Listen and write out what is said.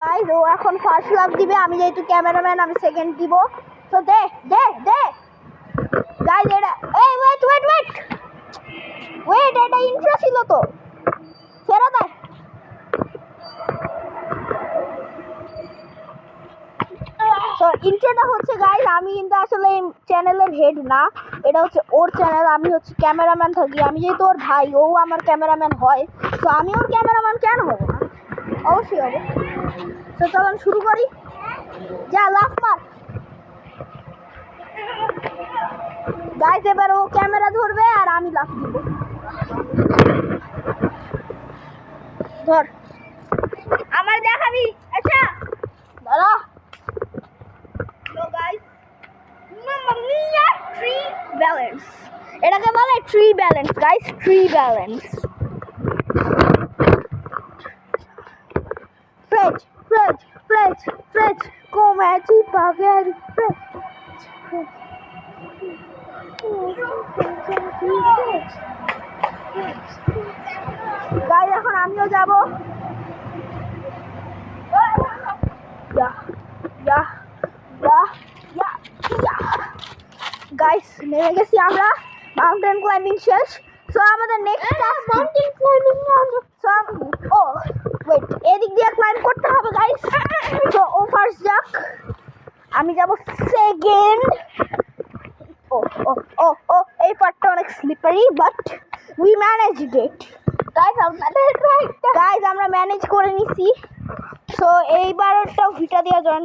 Guys ও এখন first love দিবে, আমি যেহেতু ক্যামেরাম্যান আমি সেকেন্ড দিব। তো দে দে দে গাইস এটা এই ওয়েট ওয়েট ওয়েট ওয়েট এটা ইন্ট্রো ছিল তো ফেরত আয়। তো ইন্ট্রোটা হচ্ছে গাইস আমি কিন্তু আসলে এই চ্যানেলের হেড না, এটা হচ্ছে ওর চ্যানেল, আমি হচ্ছে ক্যামেরাম্যান থাকি। আমি যেহেতু ওর ভাই, ও আমার ক্যামেরাম্যান হয়, তো আমি ওর ক্যামেরাম্যান কেন হবো না? অবশ্যই হবে। তো চলুন শুরু করি। যা লাফ মার গাইস, এবার ও ক্যামেরা ধরবে আর আমি লাফ দিব। ধর আমার দেখাবি। আচ্ছা দাঁড়া। তো গাইস মাম্মা মিয়া ট্রি ব্যালেন্স, এটাকে বলে tree balance guys, tree balance. Phrase phrase phrase phrase come ci pagare fred guys এখন আমিও যাব। গাইস নেমে গেছি আমরা, মাউন্টেন ক্লাইম্বিং শেষ। সো আমাদের নেক্সট টাস্ক মাউন্টেন ক্লাইম্বিং। ও ওয়েট, এদিক দিয়ে ক্লাইম্ব করতে হবে গাইস। তো ও ফার্স্ট যাক, আমি যাব সেকেন্ড। ও ও ও ও এই পার্টটা অনেক slippery but we managed it guys. Guys আমরা ম্যানেজ করে নিছি। সো এইবারটাও ভিটা দিয়ে জয়েন